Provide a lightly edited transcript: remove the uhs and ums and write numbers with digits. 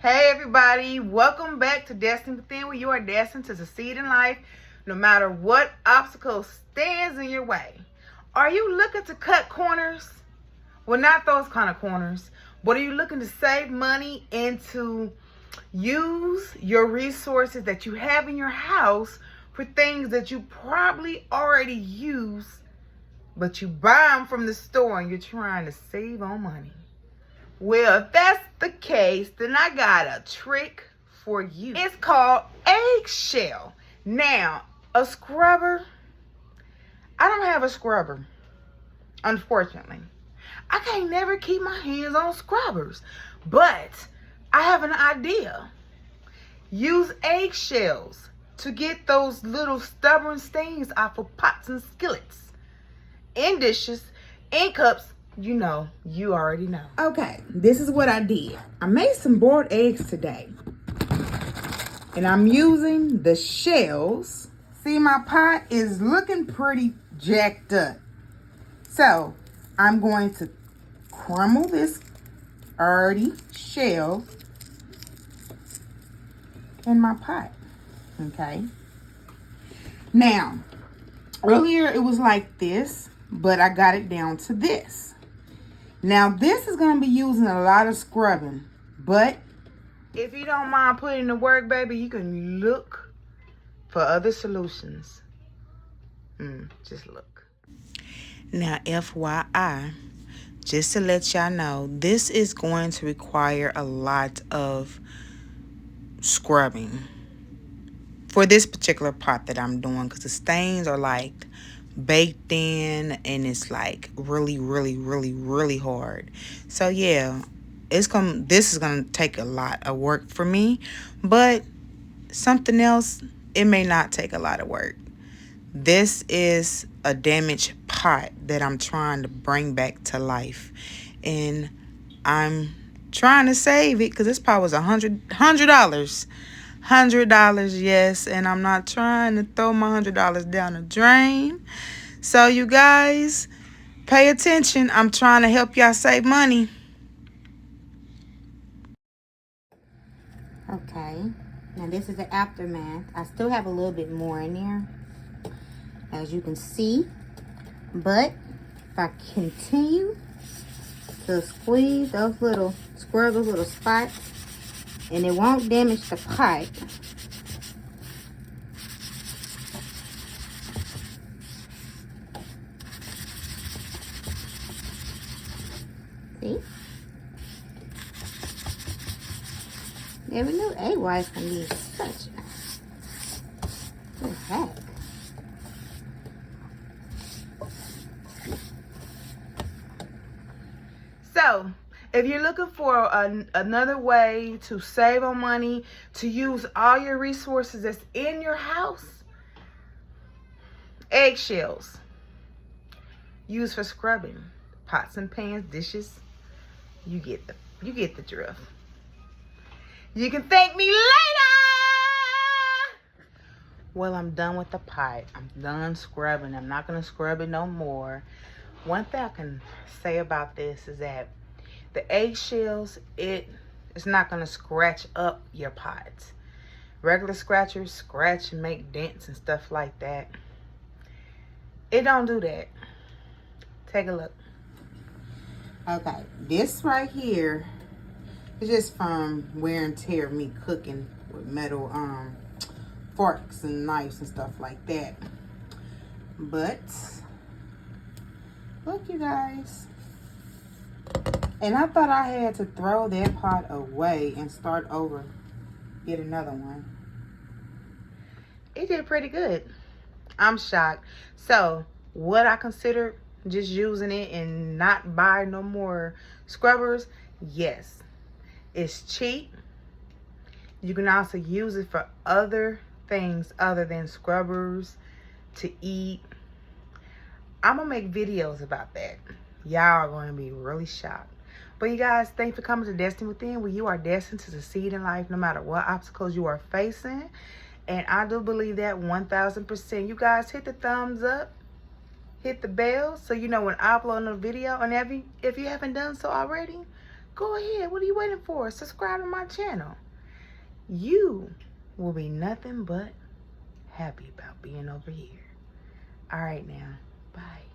Hey everybody, welcome back to Destined Within, where you are destined to succeed in life no matter what obstacle stands in your way. Are you looking to cut corners? Well, not those kind of corners, but are you looking to save money and to use your resources that you have in your house for things that you probably already use, but you buy them from the store and you're trying to save on money? Well, if that's the case, then I got a trick for you. It's called eggshell. Now, a scrubber, I don't have a scrubber, unfortunately. I can't never keep my hands on scrubbers, but I have an idea. Use eggshells to get those little stubborn stains off of pots and skillets, and dishes, and cups. You know, you already know. Okay, this is what I did. I made some boiled eggs today. And I'm using the shells. See, my pot is looking pretty jacked up. So, I'm going to crumble this earthy shell in my pot. Okay. Now, earlier it was like this, but I got it down to this. Now, this is going to be using a lot of scrubbing, but if you don't mind putting in the work, baby, you can look for other solutions. Just look. Now, FYI, just to let y'all know, this is going to require a lot of scrubbing for this particular pot that I'm doing, because the stains are like baked in and it's like really hard. So yeah, this is gonna take a lot of work for me, but something else, it may not take a lot of work. This is a damaged pot that I'm trying to bring back to life, and I'm trying to save it because this pot was $100. $100, yes, and I'm not trying to throw my $100 down the drain. So you guys, pay attention. I'm trying to help y'all save money. Okay, now this is the aftermath. I still have a little bit more in there, as you can see, but if I continue to squeeze those little, square those little spots, and it won't damage the pipe. See? Never knew egg whites can be such a heck. So, if you're looking for another way to save on money, to use all your resources that's in your house, eggshells. Used for scrubbing pots and pans, dishes. You get the drift. You can thank me later. Well, I'm done with the pot. I'm done scrubbing. I'm not gonna scrub it no more. One thing I can say about this is that the eggshells, it's not gonna scratch up your pots. Regular scratchers scratch and make dents and stuff like that. It don't do that. Take a look. Okay, this right here is just from wear and tear of me cooking with metal forks and knives and stuff like that. But look, you guys. And I thought I had to throw that pot away and start over. Get another one. It did pretty good. I'm shocked. So, what I consider just using it and not buy no more scrubbers, yes. It's cheap. You can also use it for other things other than scrubbers, to eat. I'm going to make videos about that. Y'all are going to be really shocked. But you guys, thanks for coming to Destined Within, where you are destined to succeed in life no matter what obstacles you are facing. And I do believe that 1000%. You guys hit the thumbs up, hit the bell so you know when I upload a video. And if you haven't done so already, go ahead. What are you waiting for? Subscribe to my channel. You will be nothing but happy about being over here. All right now. Bye.